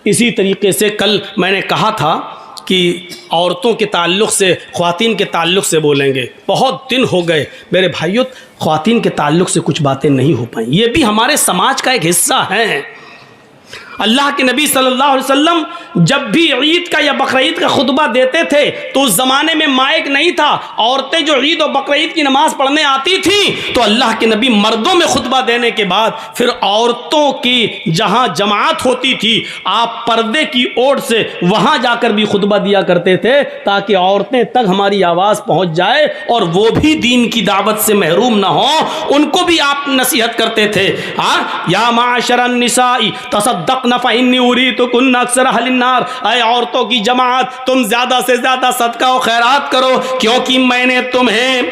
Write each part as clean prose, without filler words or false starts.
इसी तरीके से कल मैंने कहा था कि औरतों के ताल्लुक़ से, ख़वातीन के ताल्लुक़ से बोलेंगे। बहुत दिन हो गए मेरे भाइयों, ख़वातीन के ताल्लुक़ से कुछ बातें नहीं हो पाई। ये भी हमारे समाज का एक हिस्सा है। अल्लाह के नबी सल्लल्लाहु अलैहि वसल्लम जब भी ईद का या बकरीद का खुतबा देते थे तो उस ज़माने में माइक नहीं था। औरतें जो ईद और बकरीद की नमाज़ पढ़ने आती थी तो अल्लाह के नबी मर्दों में खुतबा देने के बाद फिर औरतों की जहां जमात होती थी, आप पर्दे की ओर से वहां जाकर भी खुतबा दिया करते थे ताकि औरतें तक हमारी आवाज़ पहुंच जाए और वो भी दीन की दावत से महरूम ना हो, उनको भी आप नसीहत करते थे। या माशरन निसाई तसद्दक़ नफ़इन्नी उरीतुकुन्ना अक्सर अहलिन्नार, ऐ औरतों की जमात तुम ज़्यादा से ज़्यादा सदका और खैरात करो क्योंकि मैंने तुम्हें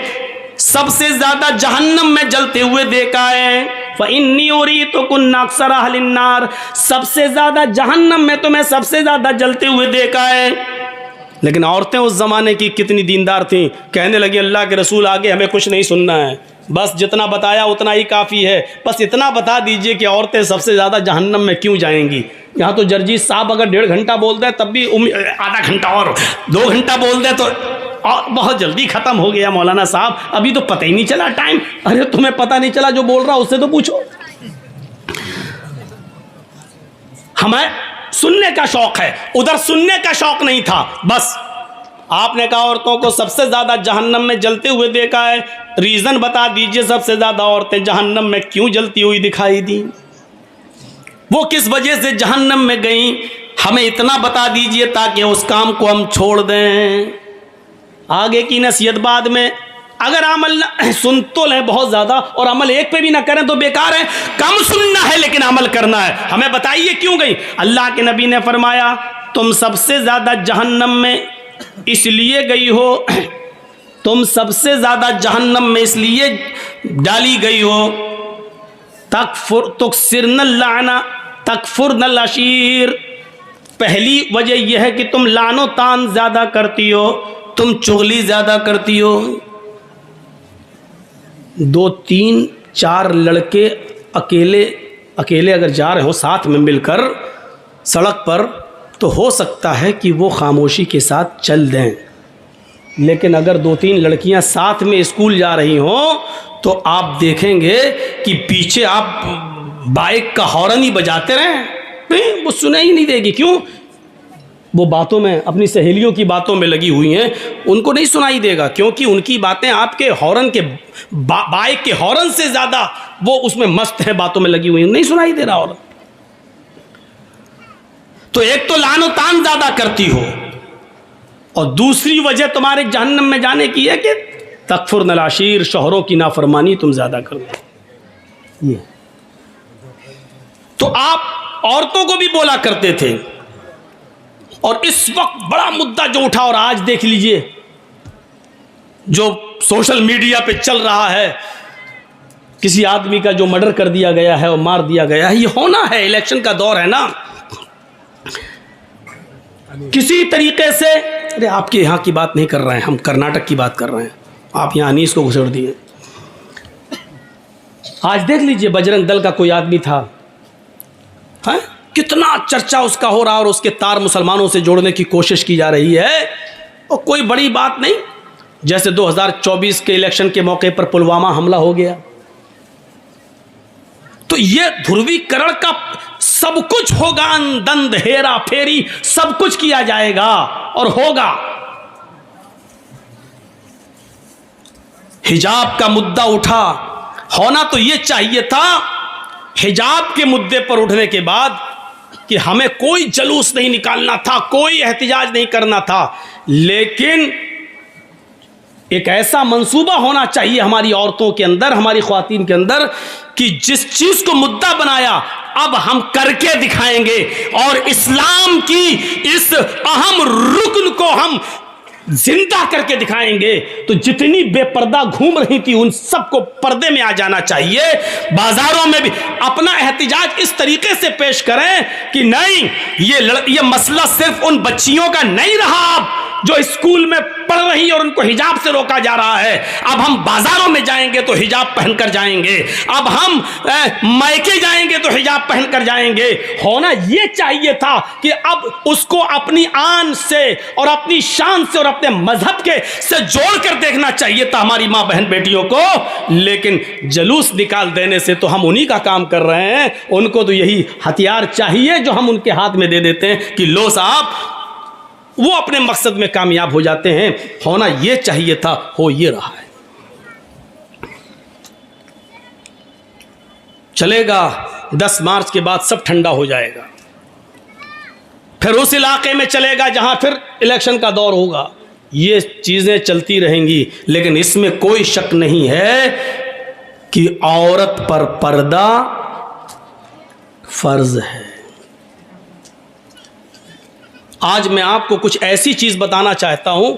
सबसे ज़्यादा जहन्नम में जलते हुए देखा है। फ़इन्नी उरीतुकुन्ना अक्सर अहलिन्नार, सबसे ज़्यादा जहन्नम में तुम्हें सबसे ज़्यादा जलते हुए देखा है। लेकिन औरतें उस ज़माने की कितनी दीनदार थीं, कहने लगी अल्लाह के रसूल आगे हमें कुछ नहीं सुनना है, बस जितना बताया उतना ही काफ़ी है, बस इतना बता दीजिए कि औरतें सबसे ज़्यादा जहन्नम में क्यों जाएंगी। यहाँ तो जर्जी साहब अगर 1.5 घंटा बोल दे तब भी आधा घंटा और 2 घंटा बोल दे तो और बहुत जल्दी ख़त्म हो गया मौलाना साहब, अभी तो पता ही नहीं चला टाइम। अरे तुम्हें पता नहीं चला, जो बोल रहा उससे तो पूछो। हमें सुनने का शौक़ है, उधर सुनने का शौक़ नहीं था। बस आपने कहा औरतों को सबसे ज़्यादा जहन्नम में जलते हुए देखा है, रीज़न बता दीजिए सबसे ज़्यादा औरतें जहन्नम में क्यों जलती हुई दिखाई दी, वो किस वजह से जहन्नम में गई, हमें इतना बता दीजिए ताकि उस काम को हम छोड़ दें। आगे की नसीहत बाद में। अगर अमल सुन तो लें बहुत ज़्यादा और अमल एक पे भी ना करें तो बेकार है। कम सुनना है लेकिन अमल करना है। हमें बताइए क्यों गई। अल्लाह के नबी ने फरमाया तुम सबसे ज़्यादा जहन्नम में इसलिए गई हो, तुम सबसे ज़्यादा जहन्नम में इसलिए डाली गई हो, तुकसिरनल लाना तकफुरनल अशीर, पहली वजह यह है कि तुम लानो तान ज़्यादा करती हो, तुम चुगली ज़्यादा करती हो। 2, 3, 4 लड़के अकेले अगर जा रहे हो साथ में मिलकर सड़क पर तो हो सकता है कि वो खामोशी के साथ चल दें, लेकिन अगर 2-3 लड़कियां साथ में स्कूल जा रही हों तो आप देखेंगे कि पीछे आप बाइक का हॉर्न ही बजाते रहें, वो सुनाई ही नहीं देगी। क्यों? वो बातों में, अपनी सहेलियों की बातों में लगी हुई हैं, उनको नहीं सुनाई देगा क्योंकि उनकी बातें आपके हॉर्न के बाइक के हॉर्न से ज़्यादा वो उसमें मस्त है, बातों में लगी हुई हैं, नहीं सुनाई दे रहा हॉर्न। तो एक तो लानो तान ज़्यादा करती हो और दूसरी वजह तुम्हारे जहन्नम में जाने की है कि तकफुरनल अशीर, शौहरों की नाफरमानी तुम ज़्यादा कर दो। ये तो आप औरतों को भी बोला करते थे। और इस वक्त बड़ा मुद्दा जो उठा और आज देख लीजिए जो सोशल मीडिया पे चल रहा है, किसी आदमी का जो मर्डर कर दिया गया है और मार दिया गया है, ये होना है, इलेक्शन का दौर है ना। किसी तरीके से, अरे आपके यहाँ की बात नहीं कर रहे हैं, हम कर्नाटक की बात कर रहे हैं, आप यहाँ अनीस को घुसेड़ दिए। आज देख लीजिए बजरंग दल का कोई आदमी था, है कितना चर्चा उसका हो रहा और उसके तार मुसलमानों से जोड़ने की कोशिश की जा रही है, और कोई बड़ी बात नहीं। जैसे 2024 के इलेक्शन के मौके पर पुलवामा हमला हो गया, तो ये ध्रुवीकरण का सब कुछ होगा, अंदंद हेरा फेरी सब कुछ किया जाएगा और होगा। हिजाब का मुद्दा उठा, होना तो ये चाहिए था हिजाब के मुद्दे पर उठने के बाद कि हमें कोई जलूस नहीं निकालना था, कोई एहतिजाज नहीं करना था, लेकिन एक ऐसा मंसूबा होना चाहिए हमारी औरतों के अंदर, हमारी ख्वातीन के अंदर कि जिस चीज को मुद्दा बनाया अब हम करके दिखाएंगे और इस्लाम की इस अहम रुकन को हम जिंदा करके दिखाएंगे। तो जितनी बेपर्दा घूम रही थी उन सबको पर्दे में आ जाना चाहिए। बाजारों में भी अपना एहतिजाज इस तरीके से पेश करें कि नहीं, ये मसला सिर्फ उन बच्चियों का नहीं रहा, जो स्कूल में पढ़ रही और उनको हिजाब से रोका जा रहा है, अब हम बाजारों में जाएंगे तो हिजाब पहनकर जाएंगे, अब हम मायके जाएंगे तो हिजाब पहनकर जाएंगे। होना यह चाहिए था कि अब उसको अपनी आन से और अपनी शान से और अपने मजहब के से जोड़कर देखना चाहिए था हमारी मां बहन बेटियों को। लेकिन जुलूस निकाल देने से तो हम उन्हीं का काम कर रहे हैं। उनको तो यही हथियार चाहिए जो हम उनके हाथ में दे देते हैं कि लो साहब, वो अपने मकसद में कामयाब हो जाते हैं। होना यह चाहिए था, हो ये रहा है। चलेगा, 10 मार्च के बाद सब ठंडा हो जाएगा, फिर उस इलाके में चलेगा जहां फिर इलेक्शन का दौर होगा। ये चीजें चलती रहेंगी, लेकिन इसमें कोई शक नहीं है कि औरत पर पर्दा फर्ज है। आज मैं आपको कुछ ऐसी चीज बताना चाहता हूं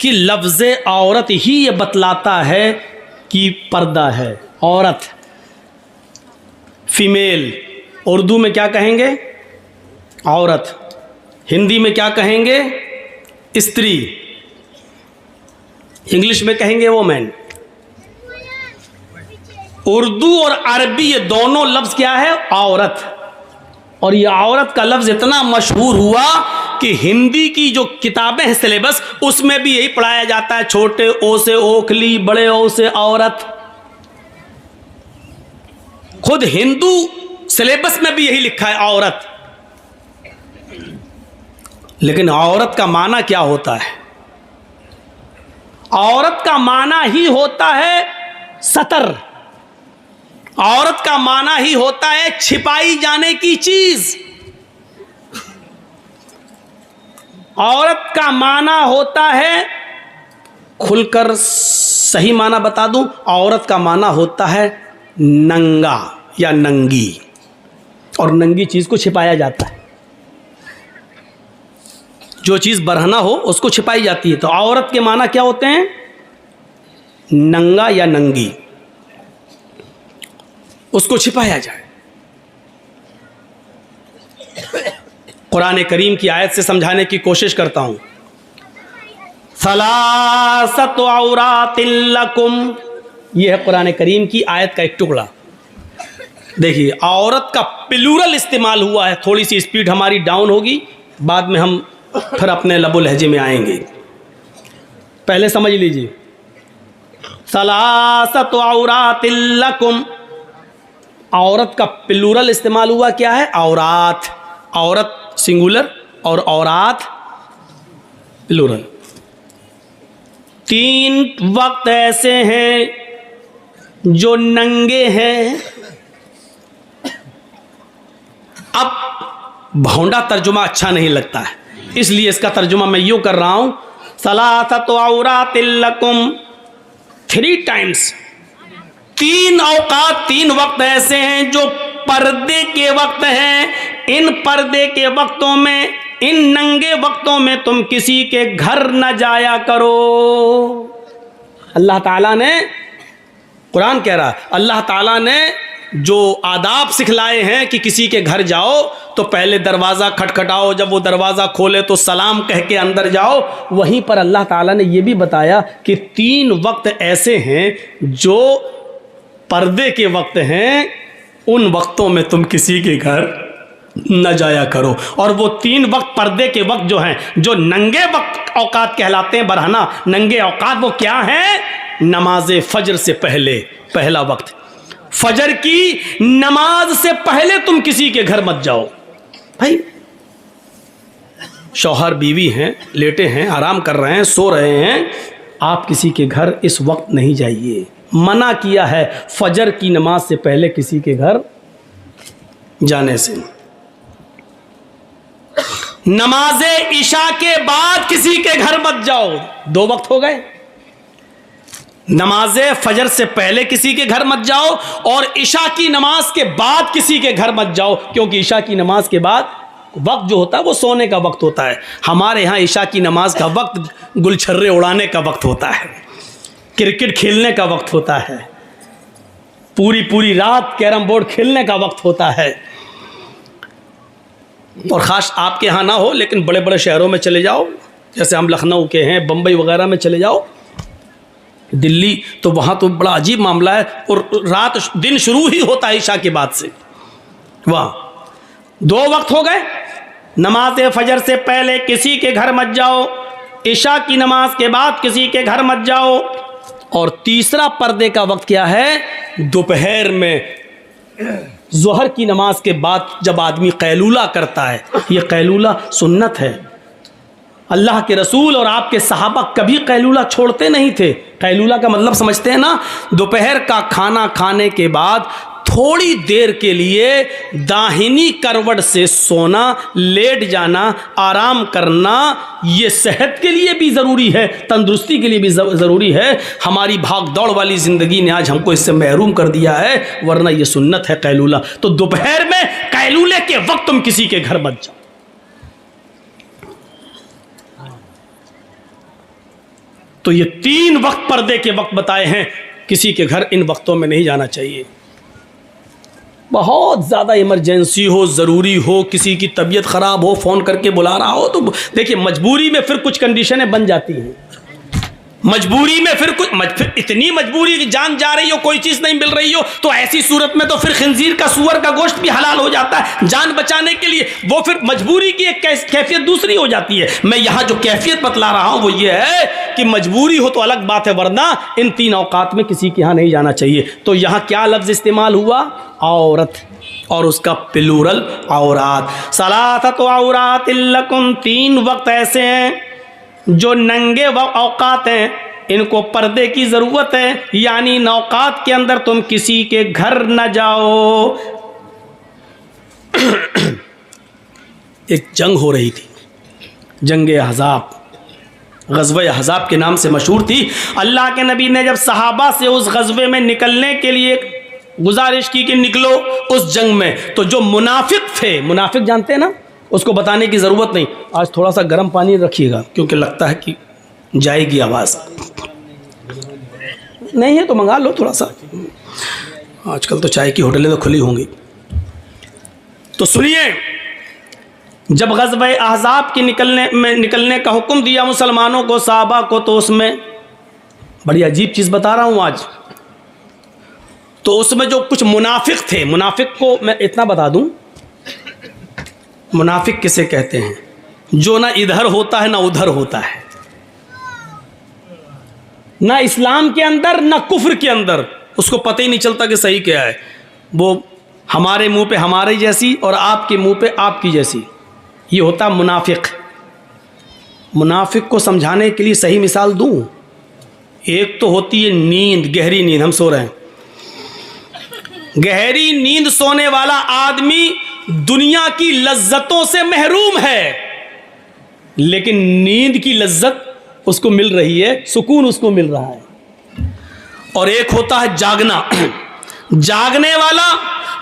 कि लफ्ज़ औरत ही ये बतलाता है कि पर्दा है। औरत, फीमेल, उर्दू में क्या कहेंगे? औरत। हिंदी में क्या कहेंगे? स्त्री। इंग्लिश में कहेंगे वोमेन। उर्दू और अरबी ये दोनों लफ्ज़ क्या है? औरत। और ये औरत का लफ्ज़ इतना मशहूर हुआ कि हिंदी की जो किताबें हैं सिलेबस, उसमें भी यही पढ़ाया जाता है। छोटे ओ से ओखली, बड़े ओ से औरत। खुद हिंदू सिलेबस में भी यही लिखा है औरत। लेकिन औरत का माना क्या होता है? औरत का माना ही होता है सतर। औरत का माना ही होता है छिपाई जाने की चीज। औरत का माना होता है, खुलकर सही माना बता दूं, औरत का माना होता है नंगा या नंगी। और नंगी चीज को छिपाया जाता है। जो चीज बरहना हो उसको छिपाई जाती है। तो औरत के माना क्या होते हैं? नंगा या नंगी, उसको छिपाया जाए। कुरान करीम की आयत से समझाने की कोशिश करता हूं। सलासतु औरातिन लकुम, यह है कुरान करीम की आयत का एक टुकड़ा। देखिए, औरत का प्लूरल इस्तेमाल हुआ है। थोड़ी सी स्पीड हमारी डाउन होगी, बाद में हम फिर अपने लबो लहजे में आएंगे। पहले समझ लीजिए, सलासतु औरातिन लकुम, औरत का प्लूरल इस्तेमाल हुआ क्या है? औरात। औरत सिंगुलर और औरात प्लूरल। 3 वक्त ऐसे हैं जो नंगे हैं। अब भौंडा तर्जुमा अच्छा नहीं लगता है, इसलिए इसका तर्जुमा मैं यूं कर रहा हूं, सलासतु औरातिन लकुम, 3 टाइम्स। 3 औकात, 3 वक्त ऐसे हैं जो पर्दे के वक्त हैं। इन पर्दे के वक्तों में, इन नंगे वक्तों में तुम किसी के घर न जाया करो। अल्लाह ताला ने, कुरान कह रहा है, अल्लाह ताला ने जो आदाब सिखलाए हैं कि किसी के घर जाओ तो पहले दरवाज़ा खटखटाओ, जब वो दरवाज़ा खोले तो सलाम कह के अंदर जाओ। वहीं पर अल्लाह ताला ने ये भी बताया कि 3 वक्त ऐसे हैं जो पर्दे के वक्त हैं, उन वक्तों में तुम किसी के घर न जाया करो। और वो 3 वक्त पर्दे के वक्त जो हैं, जो नंगे वक्त औकात कहलाते हैं, बरहना नंगे औकात, वो क्या हैं? नमाज फजर से पहले, पहला वक्त, फजर की नमाज से पहले तुम किसी के घर मत जाओ। भाई, शौहर बीवी हैं, लेटे हैं, आराम कर रहे हैं, सो रहे हैं, आप किसी के घर इस वक्त नहीं जाइए। मना किया है फजर की नमाज से पहले किसी के घर जाने से। नमाजे इशा के बाद किसी के घर मत जाओ। 2 वक्त हो गए। नमाजे फजर से पहले किसी के घर मत जाओ और इशा की नमाज के बाद किसी के घर मत जाओ, क्योंकि इशा की नमाज के बाद वक्त जो होता है वो सोने का वक्त होता है। हमारे यहाँ इशा की नमाज का वक्त गुलछर्रे उड़ाने का वक्त होता है, क्रिकेट खेलने का वक्त होता है, पूरी पूरी रात कैरम बोर्ड खेलने का वक्त होता है। और ख़ास आपके यहाँ ना हो, लेकिन बड़े बड़े शहरों में चले जाओ, जैसे हम लखनऊ के हैं, बम्बई वगैरह में चले जाओ, दिल्ली, तो वहाँ तो बड़ा अजीब मामला है। और रात दिन शुरू ही होता है ईशा के बाद से। वहाँ 2 वक्त हो गए, नमाज फजर से पहले किसी के घर मत जाओ, ईशा की नमाज के बाद किसी के घर मत जाओ। और तीसरा पर्दे का वक्त क्या है? दोपहर में ज़ोहर की नमाज के बाद जब आदमी कैलूला करता है। ये कैलूला सुन्नत है। अल्लाह के रसूल और आपके सहाबा कभी कैलूला छोड़ते नहीं थे। कैलूला का मतलब समझते हैं ना? दोपहर का खाना खाने के बाद थोड़ी देर के लिए दाहिनी करवट से सोना, लेट जाना, आराम करना, ये सेहत के लिए भी ज़रूरी है, तंदुरुस्ती के लिए भी ज़रूरी है। हमारी भाग दौड़ वाली ज़िंदगी ने आज हमको इससे महरूम कर दिया है, वरना ये सुन्नत है कैलूला। तो दोपहर में कैलूले के वक्त तुम किसी के घर मत जाओ। तो ये 3 वक्त पर्दे के वक्त बताए हैं, किसी के घर इन वक्तों में नहीं जाना चाहिए। बहुत ज़्यादा इमरजेंसी हो, ज़रूरी हो, किसी की तबीयत ख़राब हो, फ़ोन करके बुला रहा हो, तो देखिए मजबूरी में फिर कुछ कंडीशनें बन जाती हैं। मजबूरी में फिर इतनी मजबूरी कि जान जा रही हो, कोई चीज़ नहीं मिल रही हो, तो ऐसी सूरत में तो फिर खिंजीर का, सूअर का गोश्त भी हलाल हो जाता है जान बचाने के लिए। वो फिर मजबूरी की एक कैफियत दूसरी हो जाती है। मैं यहाँ जो कैफियत बतला रहा हूँ वो ये है कि मजबूरी हो तो अलग बात है, वरना इन 3 औकात में किसी के यहाँ नहीं जाना चाहिए। तो यहाँ क्या लफ्ज़ इस्तेमाल हुआ? औरत, और उसका प्लूरल औरात। सलासतु औरातिल लकुम, 3 वक्त ऐसे हैं जो नंगे व औकात हैं, इनको पर्दे की ज़रूरत है। यानी नौकात के अंदर तुम किसी के घर न जाओ। एक जंग हो रही थी, जंग अहज़ाब, ग़ज़वे अहज़ाब के नाम से मशहूर थी। अल्लाह के नबी ने जब सहाबा से उस ग़ज़वे में निकलने के लिए गुजारिश की कि निकलो उस जंग में, तो जो मुनाफिक थे, मुनाफिक जानते हैं ना, उसको बताने की ज़रूरत नहीं। आज थोड़ा सा गर्म पानी रखिएगा क्योंकि लगता है कि जाएगी आवाज़। नहीं है तो मंगा लो थोड़ा सा, आजकल तो चाय की होटलें तो खुली होंगी। तो सुनिए, जब ग़ज़वे अहज़ाब के निकलने का हुक्म दिया मुसलमानों को, सहाबा को, तो उसमें बड़ी अजीब चीज़ बता रहा हूँ आज। तो उसमें जो कुछ मुनाफिक थे, मुनाफिक को मैं इतना बता दूं, मुनाफिक किसे कहते हैं? जो ना इधर होता है ना उधर होता है, ना इस्लाम के अंदर ना कुफ्र के अंदर, उसको पता ही नहीं चलता कि सही क्या है। वो हमारे मुंह पे हमारे जैसी और आपके मुंह पे आपकी जैसी, ये होता मुनाफिक। मुनाफिक को समझाने के लिए सही मिसाल दूं, एक तो होती है नींद, गहरी नींद, हम सो रहे हैं, गहरी नींद सोने वाला आदमी दुनिया की लज्जतों से महरूम है, लेकिन नींद की लज्जत उसको मिल रही है, सुकून उसको मिल रहा है। और एक होता है जागना, जागने वाला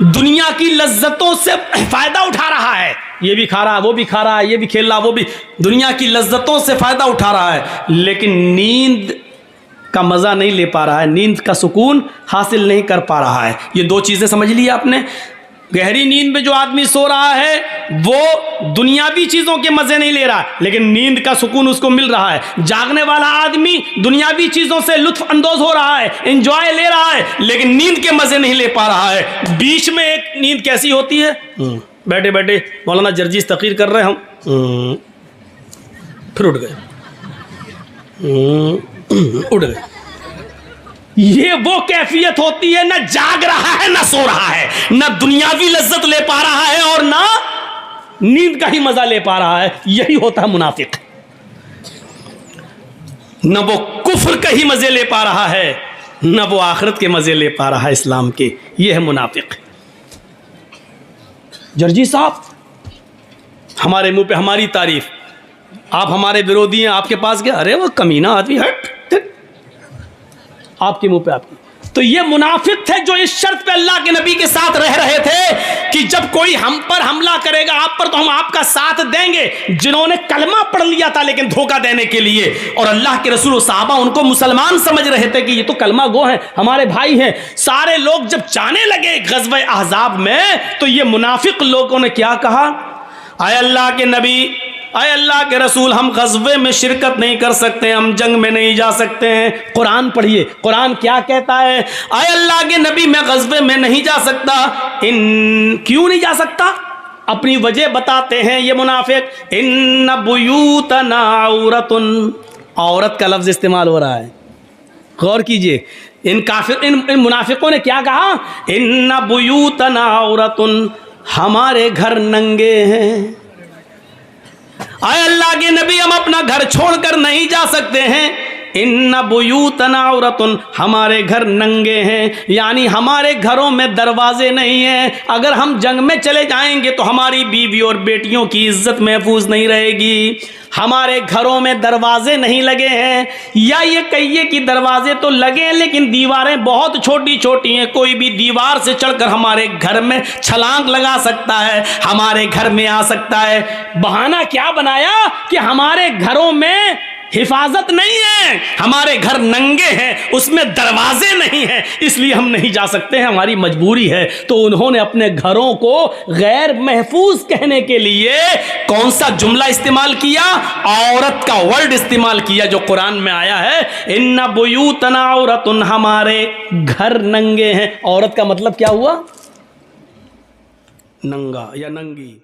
दुनिया की लज्जतों से फायदा उठा रहा है, ये भी खा रहा है, वो भी खा रहा है, ये भी खेल रहा है, वो भी, दुनिया की लज्जतों से फायदा उठा रहा है, लेकिन नींद का मज़ा नहीं ले पा रहा है, नींद का सुकून हासिल नहीं कर पा रहा है। ये 2 चीज़ें समझ ली आपने। गहरी नींद में जो आदमी सो रहा है वो दुनियावी चीज़ों के मज़े नहीं ले रहा, लेकिन नींद का सुकून उसको मिल रहा है। जागने वाला आदमी दुनियावी चीज़ों से लुत्फ़ अंदोज हो रहा है, एंजॉय ले रहा है, लेकिन नींद के मज़े नहीं ले पा रहा है। बीच में एक नींद कैसी होती है, बैठे बैठे मौलाना जर्जीस तक़रीर कर रहे हैं हम, फिर उठ गए, उठ गए। ये वो कैफियत होती है, ना जाग रहा है ना सो रहा है, ना दुनियावी लज्जत ले पा रहा है और ना नींद का ही मजा ले पा रहा है। यही होता है मुनाफिक। न वो कुफ्र के ही मजे ले पा रहा है, न वो आखिरत के मजे ले पा रहा है इस्लाम के। ये है मुनाफिक। जर्जी साहब, हमारे मुंह पे हमारी तारीफ, आप हमारे विरोधी हैं, आपके पास गया, अरे वो कमीना आदमी, हट, आपके मुंह पे आपकी। तो ये मुनाफिक थे जो इस शर्त पे अल्लाह के नबी के साथ रह रहे थे कि जब कोई हम पर हमला करेगा, आप पर, तो हम आपका साथ देंगे। जिन्होंने कलमा पढ़ लिया था लेकिन धोखा देने के लिए, और अल्लाह के रसूल और सहाबा उनको मुसलमान समझ रहे थे कि ये तो कलमा गो हैं, हमारे भाई हैं। सारे लोग जब जाने लगे ग़ज़वे अहज़ाब में, तो ये मुनाफिक लोगों ने क्या कहा, आए अल्लाह के नबी, अय अल्लाह के रसूल, हम ग़ज़वे में शिरकत नहीं कर सकते, हम जंग में नहीं जा सकते हैं। कुरान पढ़िए, कुरान क्या कहता है? अय अल्लाह के नबी, मैं ग़ज़वे में नहीं जा सकता। क्यों नहीं जा सकता? अपनी वजह बताते हैं ये मुनाफिक। इन्ना बुयूतना औरतुन, औरत का लफ्ज़ इस्तेमाल हो रहा है, गौर कीजिए। इन मुनाफिकों ने क्या कहा? इन्ना बुयूतना औरतुन, हमारे घर नंगे हैं। आए अल्लाह के नबी, हम अपना घर छोड़कर नहीं जा सकते हैं। इन्ना बुयूतना औरतुन, हमारे घर नंगे हैं, यानी हमारे घरों में दरवाजे नहीं हैं। अगर हम जंग में चले जाएंगे तो हमारी बीवी और बेटियों की इज्जत महफूज नहीं रहेगी। हमारे घरों में दरवाजे नहीं लगे हैं, या ये कहिए कि दरवाजे तो लगे हैं लेकिन दीवारें बहुत छोटी छोटी हैं। कोई भी दीवार से चढ़कर हमारे घर में छलांग लगा सकता है, हमारे घर में आ सकता है। बहाना क्या बनाया कि हमारे घरों में हिफाजत नहीं है, हमारे घर नंगे हैं, उसमें दरवाजे नहीं हैं, इसलिए हम नहीं जा सकते हैं, हमारी मजबूरी है। तो उन्होंने अपने घरों को गैर महफूज कहने के लिए कौन सा जुमला इस्तेमाल किया? औरत का वर्ड इस्तेमाल किया, जो कुरान में आया है, इन्ना बुयूतना औरतुन, हमारे घर नंगे हैं। औरत का मतलब क्या हुआ? नंगा या नंगी।